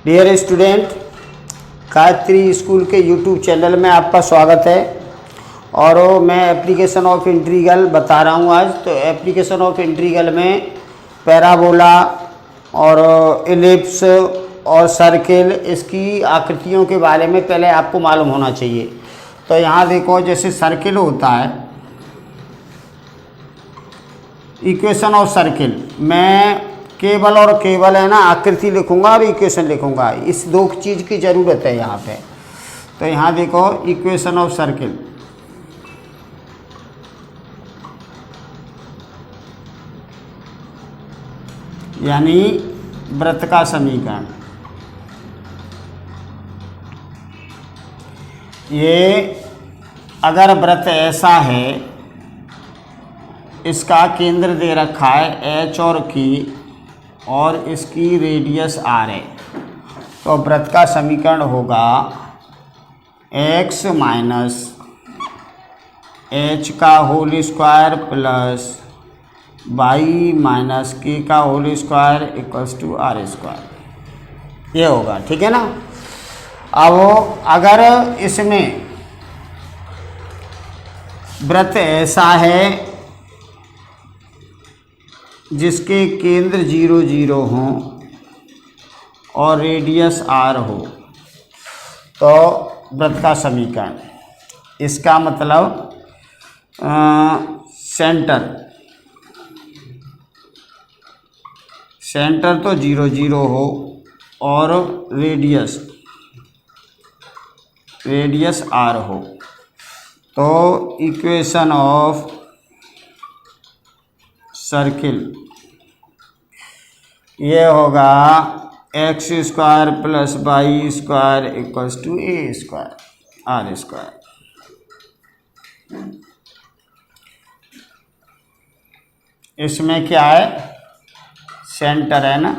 Dear student, Gayatri school के YouTube channel में आपका स्वागत है। और मैं एप्लीकेशन ऑफ इंटीग्रल बता रहा हूँ आज। तो एप्लीकेशन ऑफ इंटीग्रल में पैराबोला और इलिप्स और सर्किल, इसकी आकृतियों के बारे में पहले आपको मालूम होना चाहिए। तो यहाँ देखो, जैसे सर्किल होता है, इक्वेशन ऑफ सर्किल, मैं केवल और केवल है ना आकृति लिखूंगा और इक्वेशन लिखूंगा। इस दो चीज़ की ज़रूरत है यहाँ पे। तो यहाँ देखो, इक्वेशन ऑफ सर्किल, यानी वृत्त का समीकरण। ये अगर वृत्त ऐसा है, इसका केंद्र दे रखा है H और Q और इसकी रेडियस R है, तो वृत्त का समीकरण होगा x माइनस h का whole square plus y minus k का whole square equals to R square. ये होगा, ठीक है ना। अब अगर इसमें वृत्त ऐसा है जिसके केंद्र 0 0 हों और रेडियस R हो, तो वृत्त का समीकरण, इसका मतलब सेंटर तो 0 0 हो और रेडियस R हो, तो इक्वेशन ऑफ सर्किल ये होगा x square plus Y square equals to A square R square. इसमें क्या है, सेंटर है ना,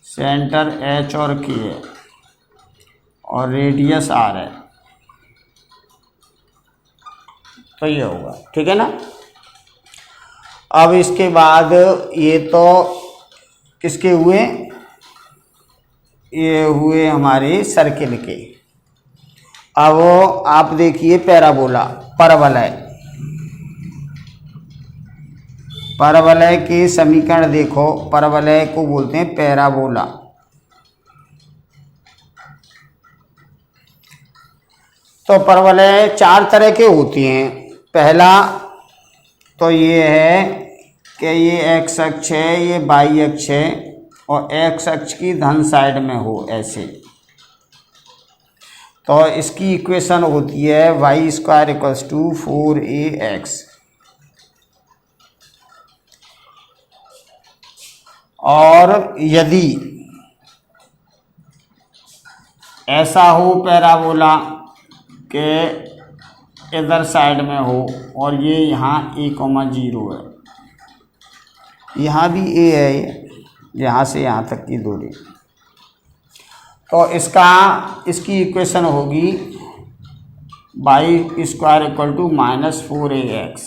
सेंटर H और K है और रेडियस R है, तो ये होगा, ठीक है ना। अब इसके बाद ये तो किसके हुए, ये हुए हमारे सर्किल के। अब आप देखिए पैराबोला, परवलय के समीकरण देखो। परवलय को बोलते हैं पैराबोला। तो परवलय 4 तरह के होती हैं। पहला तो ये है कि ये x अक्ष है, ये y अक्ष है और x अक्ष की धन साइड में हो ऐसे, तो इसकी इक्वेशन होती है y square equals to 4ax। और यदि ऐसा हो पैराबोला के इधर साइड में हो और ये यहाँ a,0 है, यहाँ भी a है, यहाँ से यहाँ तक की दूरी, तो इसकी इक्वेशन होगी y square equal to -4ax।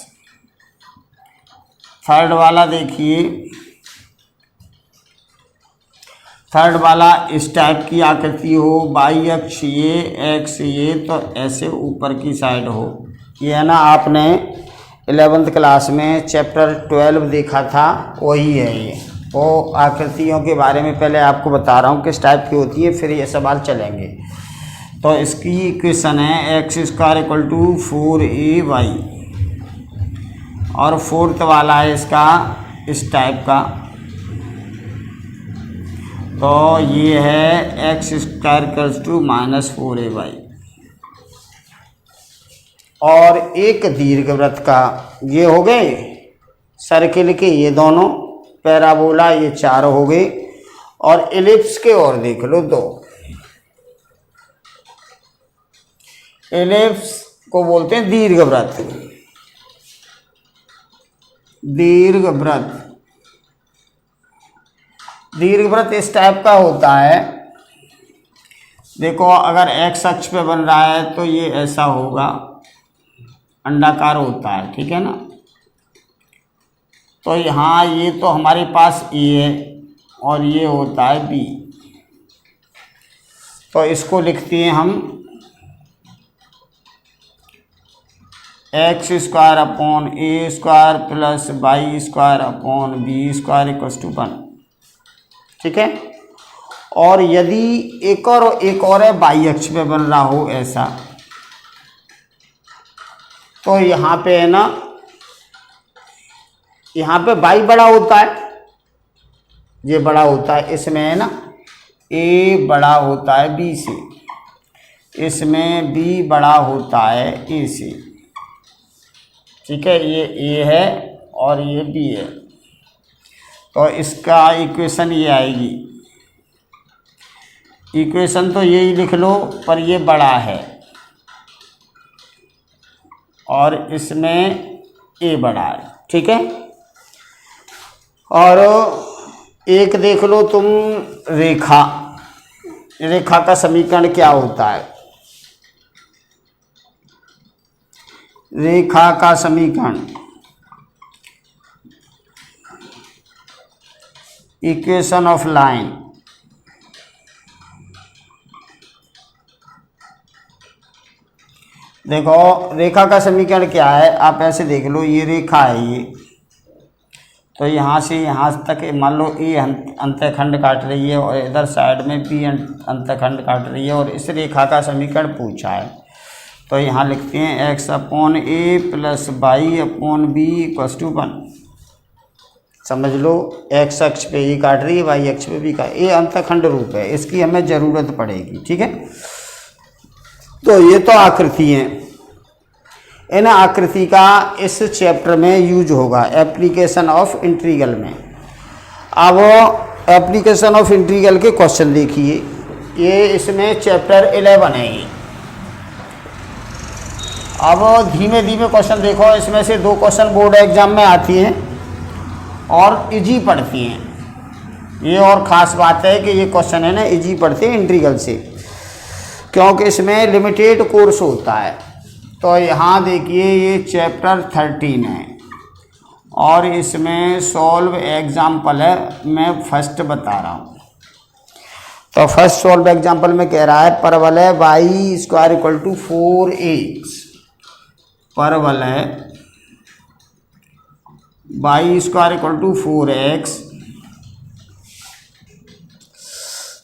Third वाला देखिए, थर्ड वाला इस टाइप की आकृति हो, y अक्ष ये, x ये, तो ऐसे ऊपर की साइड हो। ये है ना, आपने 11th क्लास में चैप्टर 12 देखा था, वही है ये। वो आकृतियों के बारे में पहले आपको बता रहा हूँ किस टाइप की होती है, फिर ये सवाल चलेंगे। तो इसकी इक्वेशन है x square equal to 4ay और फोर्थ वाला है इसका इस टाइप का, तो ये है x square equals to -4ay। और एक दीर्घवृत्त का, ये हो गए सर्किल के ये दोनों, पैराबोला ये 4 हो गए। और इलिप्स के और देख लो 2। इलिप्स को बोलते हैं दीर्घवृत्त। दीर्घवृत्त इस टाइप का होता है। देखो, अगर x अक्ष पे बन रहा है तो ये ऐसा होगा, अंडाकार होता है, ठीक है ना। तो यहाँ ये तो हमारे पास ए है और ये होता है बी। तो इसको लिखते हैं हम x square upon a square plus Y square upon b square equals to 1। ठीक है। और यदि एक और है वाई अक्ष पे बन रहा हो ऐसा, तो यहाँ पे है ना, यहाँ पे वाई बड़ा होता है, ये बड़ा होता है, इसमें है ना ए बड़ा होता है बी से, इसमें बी बड़ा होता है ए से। ठीक है, ये ए है और ये बी है, तो इसका इक्वेशन ये आएगी। इक्वेशन तो यही लिख लो, पर ये बड़ा है और इसमें ए बड़ा है। ठीक है। और एक देख लो तुम, रेखा, रेखा का समीकरण क्या होता है? रेखा का समीकरण इक्वेशन ऑफ लाइन। देखो रेखा का समीकरण क्या है, आप ऐसे देख लो, ये रेखा है ये, तो यहाँ से यहाँ तक मान लो ए अंतःखंड काट रही है और इधर साइड में बी अंतःखंड काट रही है, और इस रेखा का समीकरण पूछा है। तो यहाँ लिखते हैं x upon a plus y upon b equals to 1। समझ लो, एक्स अक्ष पे ए काट रही है, वाई अक्ष पे बी का, ए अंतःखंड रूप है, इसकी हमें ज़रूरत पड़ेगी। ठीक है। तो ये तो आकृति है, इन आकृति का इस चैप्टर में यूज होगा एप्लीकेशन ऑफ इंटीग्रल में। अब एप्लीकेशन ऑफ इंटीग्रल के क्वेश्चन देखिए, ये इसमें चैप्टर 11 है ये। अब धीमे धीमे क्वेश्चन देखो, इसमें से 2 क्वेश्चन बोर्ड एग्जाम में आती हैं और इजी पढ़ती हैं। ये और ख़ास बात है कि ये क्वेश्चन है ना इजी पढ़ते हैं इंटीग्रल से, क्योंकि इसमें लिमिटेड कोर्स होता है। तो यहाँ देखिए ये चैप्टर 13 है और इसमें सॉल्व एग्जाम्पल है, मैं फर्स्ट बता रहा हूँ। तो फर्स्ट सॉल्व एग्जाम्पल में कह रहा है परवल है Y square equal to 4x, परवल है Y square equal to 4x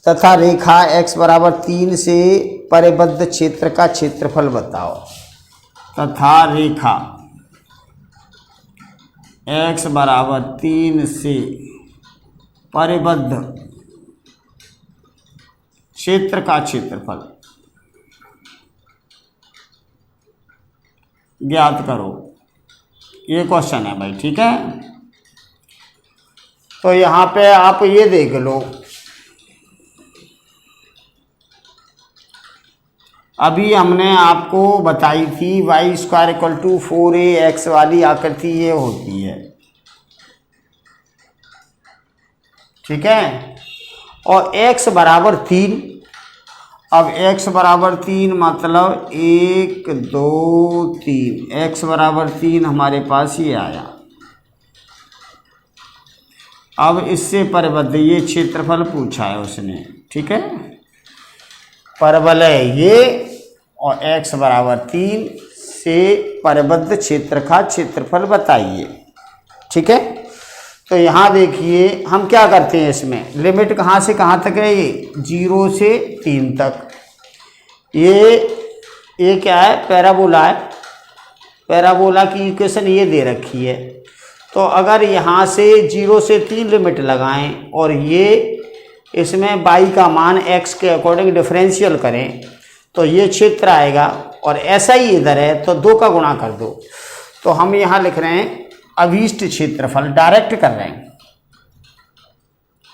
तथा रेखा x बराबर 3 से परिबद्ध क्षेत्र का क्षेत्रफल बताओ। तथा रेखा x बराबर 3 से परिबद्ध क्षेत्र का क्षेत्रफल ज्ञात करो। ये क्वेश्चन है भाई। ठीक है। तो यहाँ पे आप ये देख लो, अभी हमने आपको बताई थी Y square equal to 4ax वाली आकृति ये होती है। ठीक है। और x बराबर 3, अब x बराबर 3 मतलब 1 2 3, x बराबर 3 हमारे पास ये आया। अब इससे परिबद्ध ये क्षेत्रफल पूछा है उसने। ठीक है। परवल है ये और x बराबर 3 से परिबद्ध क्षेत्र का क्षेत्रफल बताइए। ठीक है। तो यहाँ देखिए हम क्या करते हैं, इसमें लिमिट कहाँ से कहाँ तक है, ये 0 से 3 तक। ये क्या है, पैराबोला है। पैराबोला की इक्वेशन ये दे रखी है। तो अगर यहाँ से 0 से 3 लिमिट लगाएं और ये इसमें y का मान x के अकॉर्डिंग डिफरेंशियल करें तो ये क्षेत्र आएगा, और ऐसा ही इधर है तो 2 का गुणा कर दो। तो हम यहाँ लिख रहे हैं अभीष्ट क्षेत्रफल, डायरेक्ट कर रहे हैं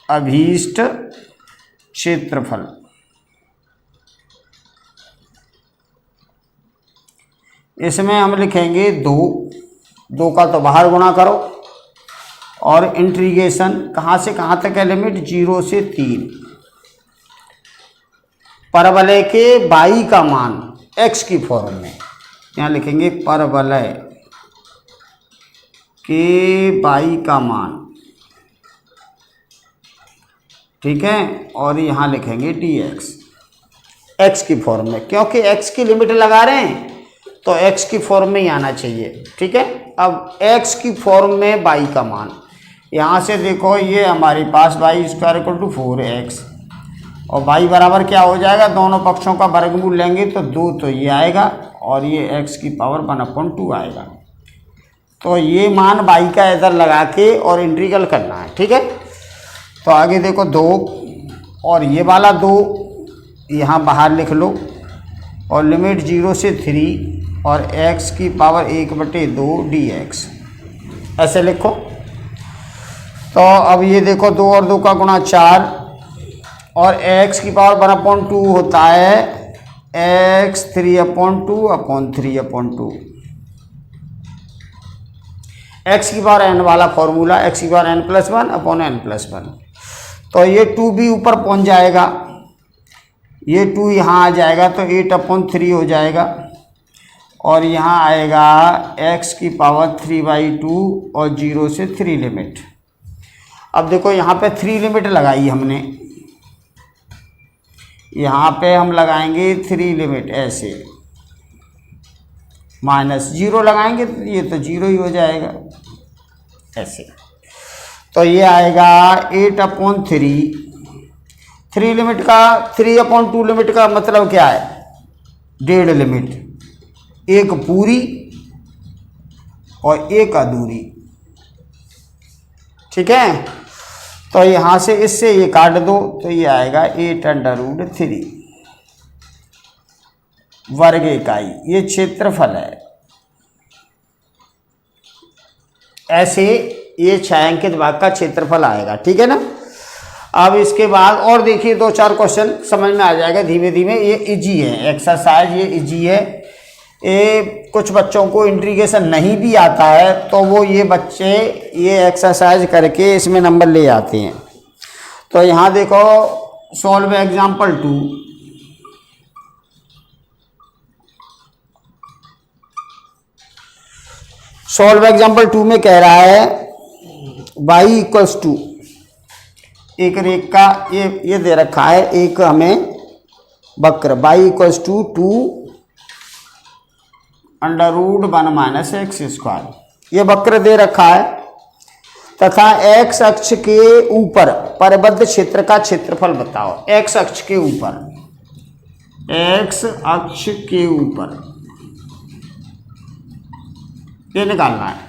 अभीष्ट क्षेत्रफल। इसमें हम लिखेंगे 2 का तो बाहर गुणा करो, और इंटीग्रेशन कहाँ से कहाँ तक है लिमिट, 0 से 3। परवलय के y का मान x की फॉर्म में यहाँ लिखेंगे परवलय के y का मान ठीक है, और यहाँ लिखेंगे dx x की फॉर्म में, क्योंकि x की लिमिट लगा रहे हैं तो x की फॉर्म में ही आना चाहिए। ठीक है, अब x की फॉर्म में y का मान, यहाँ से देखो ये हमारे पास y square equal to 4x और y बराबर क्या हो जाएगा, दोनों पक्षों का वर्गमूल लेंगे तो 2, तो ये आएगा और ये x की पावर 1/2 आएगा। तो ये मान y का इधर लगा के और इंटीग्रल करना है। ठीक है, तो आगे देखो 2 और ये वाला 2 यहाँ बाहर लिख लो और लिमिट 0 से 3 और x की पावर 1/2 dx ऐसे लिखो। तो अब ये देखो 2 और 2 का गुणा 4 और x की पावर 1/2 होता है x 3/2/3/2 x की पावर n वाला फॉर्मूला, x की पावर n+1/n+1। तो ये 2 भी ऊपर पहुंच जाएगा, ये 2 यहाँ आ जाएगा तो 8/3 हो जाएगा और यहाँ आएगा x की पावर 3/2 और 0 से 3 लिमिट। अब देखो यहाँ पे 3 लिमिट लगाई हमने, यहाँ पे हम लगाएंगे 3 लिमिट ऐसे, -0 लगाएंगे तो ये तो 0 ही हो जाएगा ऐसे। तो ये आएगा 8/3, 3 लिमिट का 3/2 लिमिट का मतलब क्या है, 1.5 लिमिट, एक पूरी और एक अधूरी। ठीक है, तो यहाँ से इससे ये काट दो तो ये आएगा 8√3 वर्ग इकाई, ये क्षेत्रफल है। ऐसे ये छायांकित भाग का क्षेत्रफल आएगा। ठीक है ना, अब इसके बाद और देखिए 2-4 क्वेश्चन समझ में आ जाएगा धीमे धीमे। ये इजी है एक्सरसाइज, ये इजी है। ये कुछ बच्चों को इंटीग्रेशन नहीं भी आता है तो वो ये बच्चे ये एक्सरसाइज करके इसमें नंबर ले आते हैं। तो यहाँ देखो सॉल्व एग्जाम्पल 2। सॉल्व एग्जाम्पल 2 में कह रहा है y इक्वल्स टू एक रेखा, ये दे रखा है एक हमें वक्र y इक्वल्स टू 2√1 - x²। ये वक्र दे रखा है तथा x अक्ष के ऊपर परिबद्ध क्षेत्र का क्षेत्रफल बताओ। x अक्ष के ऊपर, x अक्ष के ऊपर ये निकालना है।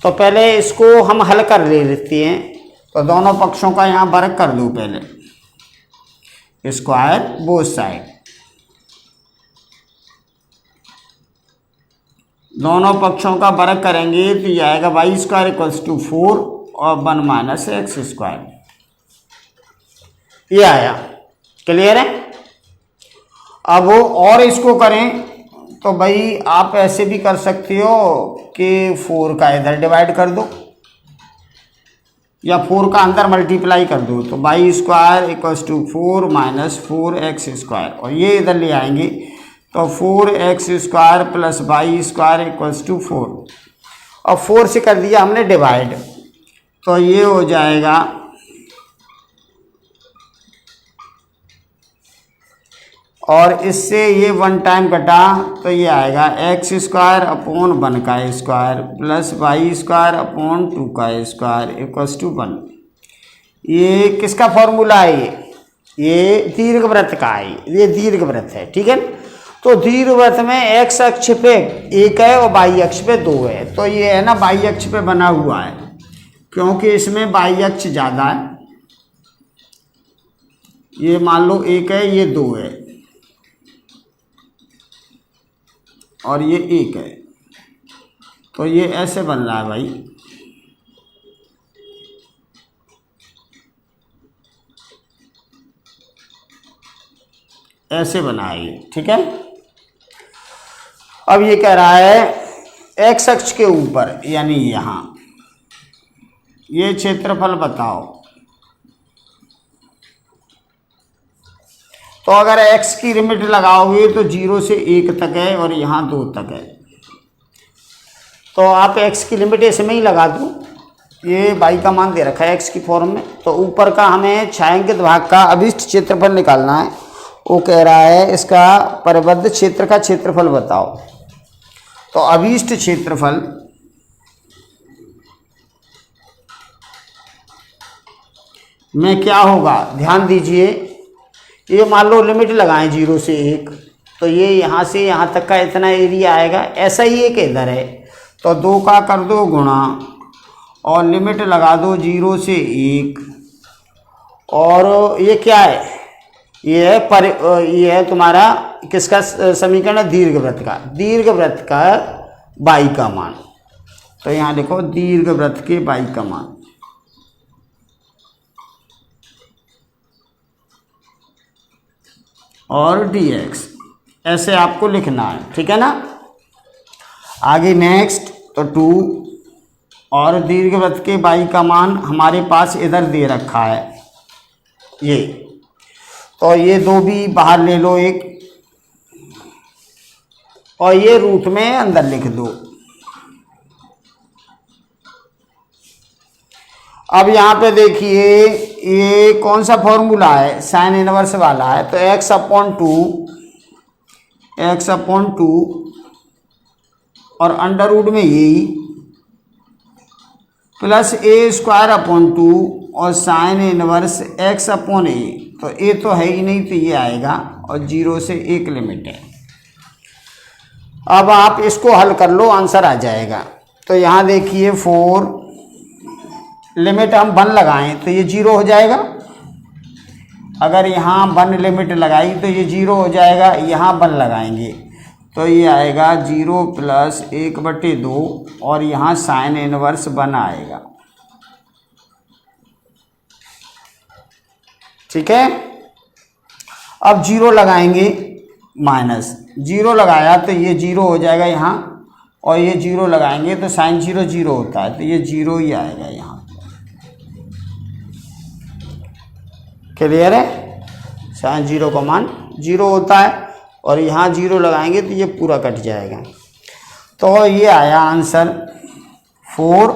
तो पहले इसको हम हल कर लेते हैं। तो दोनों पक्षों का यहाँ वर्ग कर दो पहले, स्क्वायर बोथ साइड, दोनों पक्षों का वर्ग करेंगे तो ये आएगा y² इक्वल्स टू 4 और 1 - x²। ये आया, क्लियर है। अब और इसको करें तो भाई आप ऐसे भी कर सकते हो कि 4 का इधर डिवाइड कर दो या 4 का अंदर मल्टीप्लाई कर दो। तो y² इक्वल्स टू 4 - 4x² और ये इधर ले आएंगे तो 4x² + y² इक्वल्स टू 4 और 4 से कर दिया हमने डिवाइड तो ये हो जाएगा और इससे ये 1 टाइम कटा तो ये आएगा x² / 1 का स्क्वायर प्लस y² / 2 का स्क्वायर इक्वल्स टू 1। ये किसका फॉर्मूला है, ये दीर्घवृत्त का है, ये दीर्घवृत्त है। ठीक है, तो दीर्घवृत्त में x अक्ष पे 1 है और y अक्ष पे 2 है। तो ये है ना y अक्ष पे बना हुआ है क्योंकि इसमें y अक्ष ज़्यादा है। ये मान लो 1 है, ये 2 है और ये 1 है। तो ये ऐसे बन रहा है भाई, ऐसे बना है ये। ठीक है, अब ये कह रहा है x अक्ष के ऊपर यानी यहाँ ये क्षेत्रफल बताओ। तो अगर x की लिमिट लगाओगे तो 0 से 1 तक है और यहाँ 2 तक है। तो आप x की लिमिट इसमें ही लगा दो, ये बाई का मान दे रखा है एक्स की फॉर्म में। तो ऊपर का हमें छायांकित भाग का अभिष्ट क्षेत्रफल निकालना है। वो कह रहा है इसका परिबद्ध क्षेत्र का क्षेत्रफल बताओ। तो अभिष्ट क्षेत्रफल में क्या होगा, ध्यान दीजिए, ये मान लो लिमिट लगाएं 0 से 1, तो ये यहाँ से यहाँ तक का इतना एरिया आएगा। ऐसा ही एक इधर है, तो 2 का कर दो गुणा और लिमिट लगा दो 0 से 1, और ये क्या है, ये है तुम्हारा किसका समीकरण है, दीर्घवृत्त का बाई का मान। तो यहाँ लिखो दीर्घवृत्त के बाई का मान, और dx ऐसे आपको लिखना है, ठीक है ना। आगे नेक्स्ट तो 2 और दीर्घवृत्त के बाई का मान हमारे पास इधर दे रखा है ये, तो ये 2 भी बाहर ले लो एक, और ये रूट में अंदर लिख दो। अब यहाँ पे देखिए ये कौन सा फॉर्मूला है, साइन इनवर्स वाला है। तो x अपॉन टू और अंडर रूट में यही प्लस a स्क्वायर अपॉन 2 और sine inverse x upon a। तो a तो है ही नहीं, तो ये आएगा, और 0 से 1 लिमिट है। अब आप इसको हल कर लो, आंसर आ जाएगा। तो यहाँ देखिए 4 लिमिट हम 1 लगाएं तो ये 0 हो जाएगा। अगर यहाँ 1 लिमिट लगाई तो ये 0 हो जाएगा। यहाँ 1 लगाएंगे तो ये आएगा 0 प्लस 1/2, और यहाँ साइन इनवर्स 1 आएगा, ठीक है। अब 0 लगाएंगे, माइनस 0 लगाया तो ये 0 हो जाएगा यहाँ, और ये 0 लगाएंगे तो साइन 0 0 होता है, तो ये 0 ही आएगा यहाँ। क्लियर है, साइन 0 का मान 0 होता है, और यहाँ 0 लगाएंगे तो ये पूरा कट जाएगा। तो ये आया आंसर 4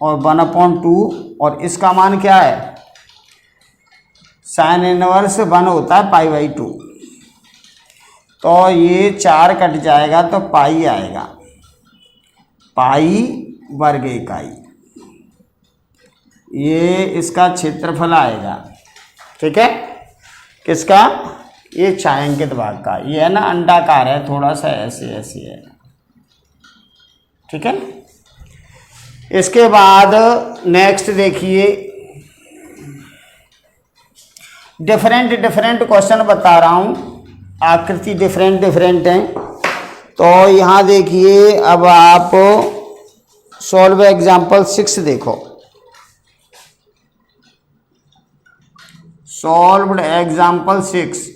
और 1/2, और इसका मान क्या है, साइन इनवर्स 1 होता है π/2। तो ये 4 कट जाएगा तो पाई आएगा, पाई वर्ग इकाई, ये इसका क्षेत्रफल आएगा, ठीक है। किसका, ये छायांकित भाग का, ये है ना अंडाकार है, थोड़ा सा ऐसे ऐसे है, ठीक है। इसके बाद नेक्स्ट देखिए, डिफरेंट क्वेश्चन बता रहा हूँ, आकृति डिफरेंट हैं। तो यहाँ देखिए, अब आप सॉल्व एग्जाम्पल 6 देखो। Solved example 6।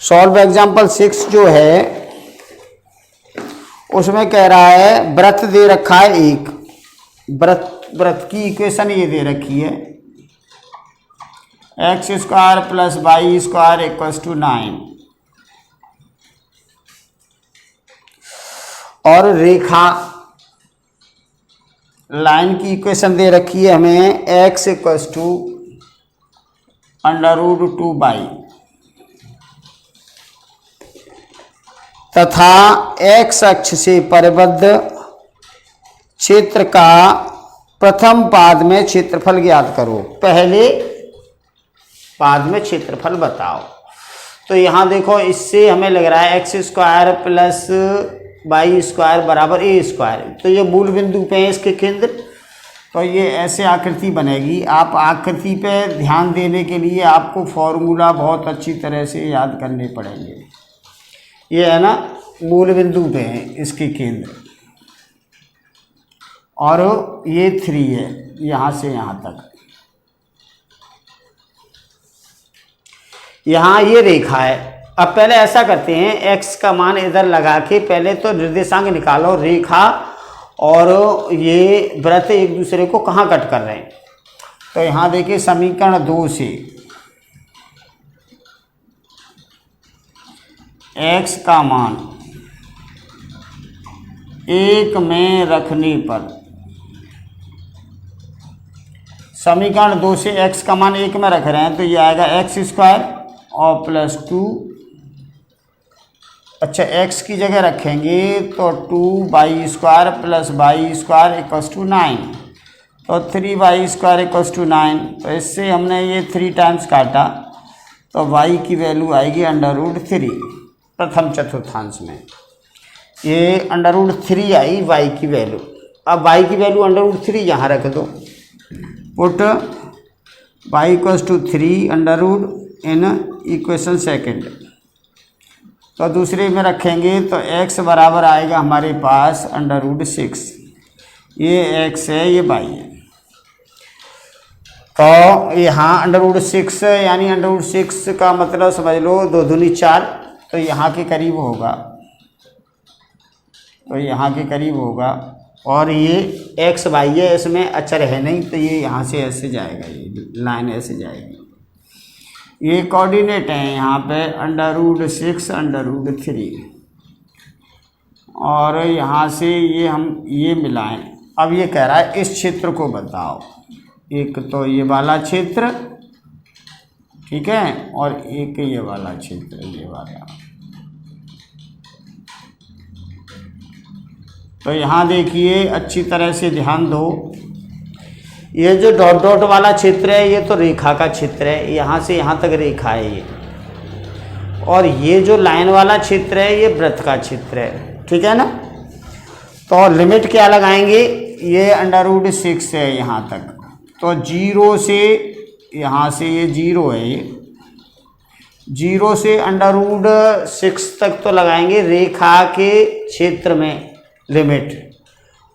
सॉल्व एग्जाम्पल 6 जो है उसमें कह रहा है वृत्त दे रखा है एक, वृत्त की इक्वेशन ये दे रखी है, x² plus y² equals to 9, और रेखा लाइन की इक्वेशन दे रखी है हमें x इक्वल्स टू √2y, तथा x अक्ष से परिबद्ध क्षेत्र का प्रथम पाद में क्षेत्रफल ज्ञात करो। पहले पाद में क्षेत्रफल बताओ। तो यहाँ देखो, इससे हमें लग रहा है x² प्लस y² बराबर a²। तो ये मूल बिंदु पे है इसके केंद्र, तो ये ऐसे आकृति बनेगी। आप आकृति पे ध्यान देने के लिए आपको फॉर्मूला बहुत अच्छी तरह से याद करने पड़ेंगे। ये है ना मूल बिंदु पे है इसके केंद्र, और ये 3 है यहाँ से यहाँ तक। यहाँ ये रेखा है। अब पहले ऐसा करते हैं, x का मान इधर लगा के पहले तो निर्देशांक निकालो, रेखा और ये वृत्त एक दूसरे को कहाँ कट कर रहे हैं। तो यहाँ देखिए समीकरण 2 से x का मान 1 में रखने पर समीकरण 2 से x का मान 1 में रख रहे हैं तो ये आएगा एक्स स्क्वायर और प्लस 2, अच्छा x की जगह रखेंगे तो 2y square plus Y square equals to 9, तो 3y स्क्वायर इक्वल्स टू 9। तो इससे हमने ये 3 टाइम्स काटा तो y की वैल्यू आएगी √3 प्रथम चतुर्थांश में, ये √3 आई y की वैल्यू। अब y की वैल्यू √3 यहाँ रख दो, put y equals to 3 under in equation second, तो दूसरे में रखेंगे तो x बराबर आएगा हमारे पास √6, ये x है ये y है, तो यहाँ √6 यानी √6 का मतलब समझ लो 2 दूनी 4, तो यहाँ के करीब होगा, तो यहाँ के करीब होगा। और ये x y है, इसमें अचर है नहीं, तो ये यहाँ से ऐसे जाएगा, ये लाइन ऐसे जाएगी, ये कोऑर्डिनेट है यहाँ पे √6 √3, और यहाँ से ये हम ये मिलाएं। अब ये कह रहा है इस क्षेत्र को बताओ, एक तो ये वाला क्षेत्र, ठीक है, और एक ये वाला क्षेत्र, ये वाला। तो यहाँ देखिए अच्छी तरह से ध्यान दो, ये जो डॉट डॉट वाला क्षेत्र है ये तो रेखा का क्षेत्र है, यहाँ से यहाँ तक रेखा है ये, और ये जो लाइन वाला क्षेत्र है ये वृत्त का क्षेत्र है, ठीक है ना। तो लिमिट क्या लगाएंगे, ये √6 है यहाँ तक, तो 0 से यहाँ से ये 0 है, ये 0 से √6 तक तो लगाएंगे रेखा के क्षेत्र में लिमिट,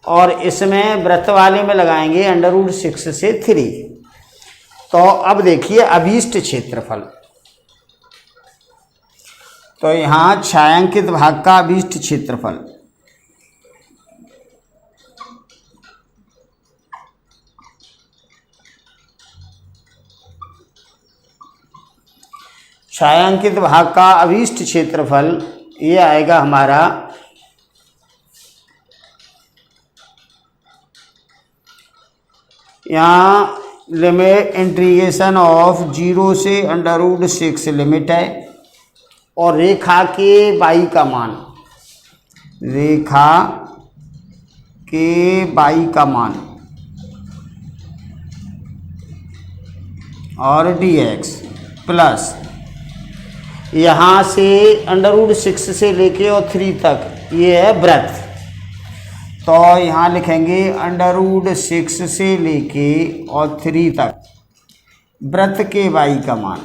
और इसमें वृत्त वाले में लगाएंगे √6 से 3। तो अब देखिए अभीष्ट क्षेत्रफल, तो यहाँ छायांकित भाग का अभीष्ट क्षेत्रफल, छायांकित भाग का अभीष्ट क्षेत्रफल ये आएगा हमारा यहाँ लिमिट इंटीग्रेशन ऑफ 0 से √6 लिमिट है, और रेखा के y का मान, रेखा के y का मान और dx प्लस यहाँ से √6 से लेके और 3 तक ये है वृत्त, तो यहाँ लिखेंगे √6 से लेके और 3 तक वृत्त के y का मान,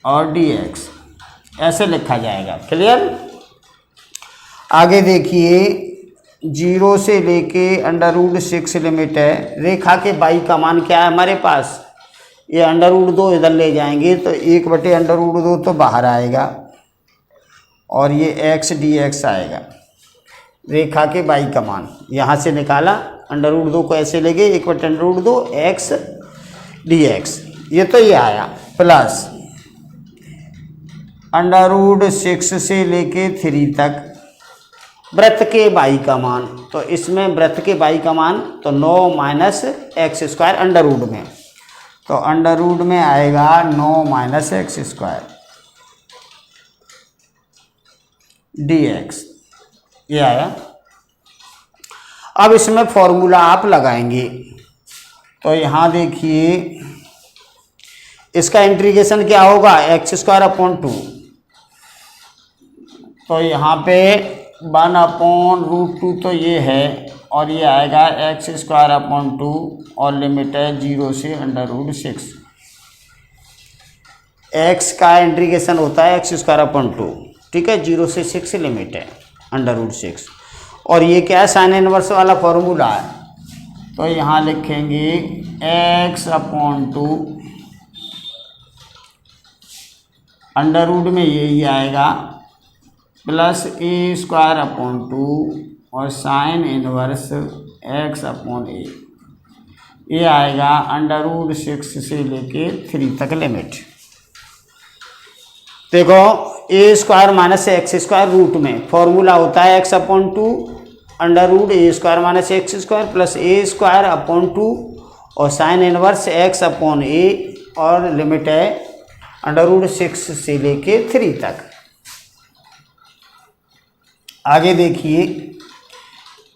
और dx ऐसे लिखा जाएगा। क्लियर। आगे देखिए 0 से लेके √6 लिमिट है, रेखा के y का मान क्या है हमारे पास, ये √2 इधर ले जाएंगे तो 1/√2 तो बाहर आएगा, और ये x dx आएगा, रेखा के y का मान यहाँ से निकाला, √2 को ऐसे ले गए, 1/√2 x dx, ये तो ये आया, प्लस √6 से लेके 3 तक वृत्त के y का मान, तो इसमें वृत्त के y का मान तो 9 - x² अंडर में, तो अंडर में आएगा 9 - x² dx, ये आया। अब इसमें फॉर्मूला आप लगाएंगे, तो यहाँ देखिए इसका इंटीग्रेशन क्या होगा, x²/2, तो यहाँ पे 1/√2 तो ये है, और ये आएगा x²/2, और लिमिट है 0 से √6, x का इंटीग्रेशन होता है x²/2, ठीक है, 0 से 6 लिमिट है √6, और ये क्या है साइन इनवर्स वाला फॉर्मूला है, तो यहाँ लिखेंगे x/2 अंडर में यही आएगा प्लस a²/2 और साइन इनवर्स x/a, ये आएगा √6 से लेके 3 तक लिमिट। देखो a square minus x square root में फॉर्मूला होता है x upon 2 under root a square minus x square plus a square upon 2 और sine inverse x upon a और लिमिट है अंडर रूट 6 से लेके 3 तक। आगे देखिए,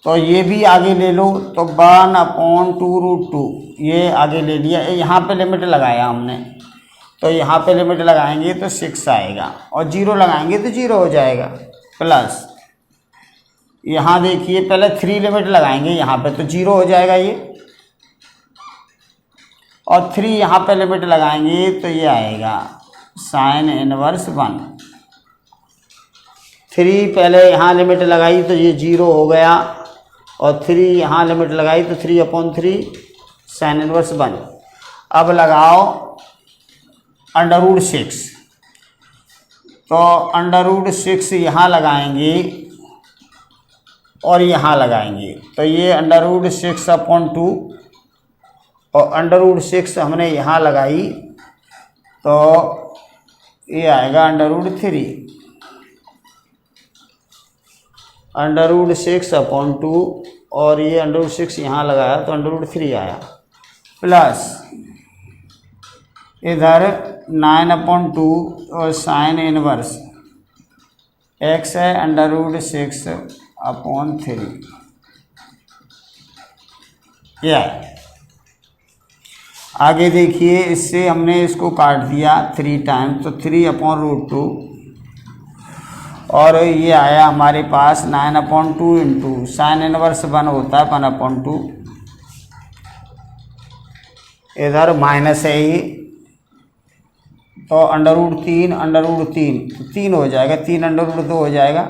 तो ये भी आगे ले लो, तो 1 अपॉन 2 रूट 2 ये आगे ले लिया। यहाँ पे लिमिट लगाया हमने, तो यहाँ पे लिमिट लगाएंगे तो 6 आएगा और 0 लगाएंगे तो 0 हो जाएगा। प्लस यहाँ देखिए पहले 3 लिमिट लगाएंगे यहाँ पे तो 0 हो जाएगा ये, और 3 यहाँ पे लिमिट लगाएंगे तो ये आएगा साइन इनवर्स 1। 3 पहले यहाँ लिमिट लगाई तो ये 0 हो गया, और 3 यहाँ लिमिट लगाई तो 3 अपॉन 3 साइन इनवर्स 1। अब लगाओ अंडर रूट 6, तो अंडर रूट 6 यहाँ लगाएंगे और यहाँ लगाएंगे, तो ये अंडर रूट 6 अपॉन 2 और अंडर रूट 6 हमने यहाँ लगाई तो ये आएगा under root 3। Under root 6 upon 2 और ये अंडर रूट 6 यहाँ लगाया तो अंडर रूट 3 आया। प्लस इधर 9 अपॉन 2 और साइन इनवर्स x है अंडर रूट 6 अपॉन 3 ये है। आगे देखिए, इससे हमने इसको काट दिया 3 टाइम तो 3 अपॉन रूट 2 और ये आया हमारे पास 9 अपॉन 2 इंटू साइन इनवर्स 1 होता है 1 अपॉन 2, इधर माइनस है ये तो अंडर रूट 3 हो जाएगा, 3 अंडर रूट 2 हो जाएगा,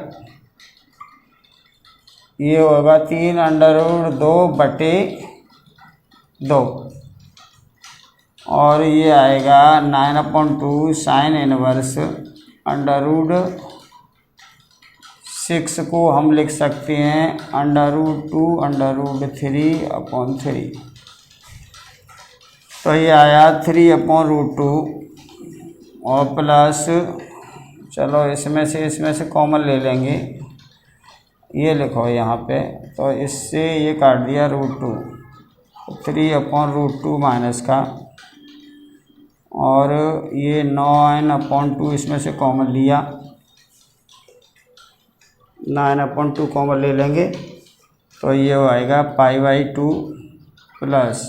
ये होगा 3 अंडर रूट 2 बटे 2 और ये आएगा 9 upon 2 sine inverse under root 6 को हम लिख सकते हैं under root 2 under root 3 upon 3, तो ये आया 3 अपॉन रूट 2 और प्लस चलो इसमें से कॉमन ले लेंगे, ये लिखो यहाँ पे, तो इससे ये काट दिया रूट 2, 3 अपॉन रूट 2 माइनस का और ये 9 अपॉन 2 इसमें से कॉमन लिया, 9 अपॉन 2 कॉमन ले लेंगे तो ये आएगा π/2 plus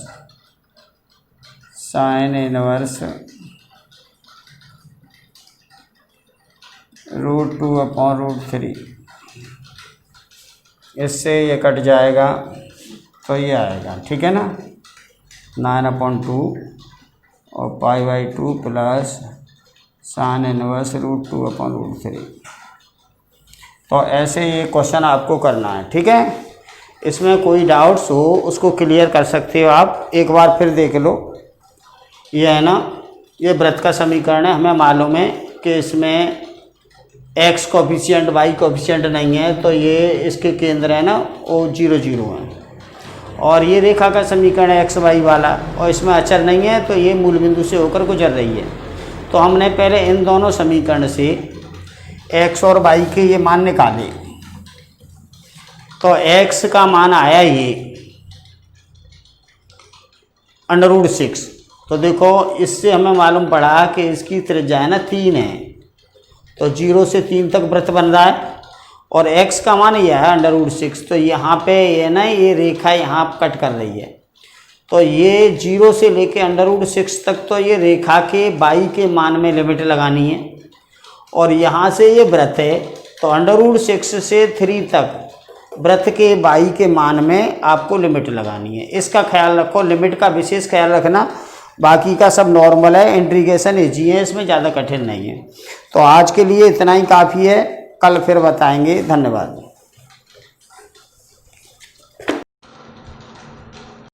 sine inverse root 2 upon root 3, इससे ये कट जाएगा तो ये आएगा, ठीक है ना, 9 अपॉन 2 और π/2 plus sine inverse root 2 upon root 3। तो ऐसे ये क्वेश्चन आपको करना है, ठीक है। इसमें कोई डाउट्स हो उसको क्लियर कर सकते हो आप, एक बार फिर देख लो। ये है ना, ये वृत्त का समीकरण है, हमें मालूम है कि इसमें x कोफिशिएंट y कोफिशिएंट नहीं है, तो ये इसके केंद्र है ना वो 0 0 है, और ये रेखा का समीकरण है x y वाला और इसमें अचर नहीं है, तो ये मूल बिंदु से होकर गुजर रही है। तो हमने पहले इन दोनों समीकरण से x और y के ये मान निकाले, तो x का मान आया ये अंडर रूट 6, तो देखो इससे हमें मालूम पड़ा कि इसकी त्रिज्या है ना 3 है, तो 0 से 3 तक वृत्त बन रहा है और x का मान यह है अंडर रूट 6, तो यहाँ पे ये ना ये रेखा यहाँ कट कर रही है, तो ये 0 से लेके अंडर रूट 6 तक तो ये रेखा के y के मान में लिमिट लगानी है, और यहाँ से ये वृत्त है तो अंडर रूट 6 से 3 तक वृत्त के y के मान में आपको लिमिट लगानी है। इसका ख्याल रखो, लिमिट का विशेष ख्याल रखना, बाकी का सब नॉर्मल है, इंटीग्रेशन इजी है, इसमें ज़्यादा कठिन नहीं है। तो आज के लिए इतना ही काफ़ी है, कल फिर बताएंगे। धन्यवाद।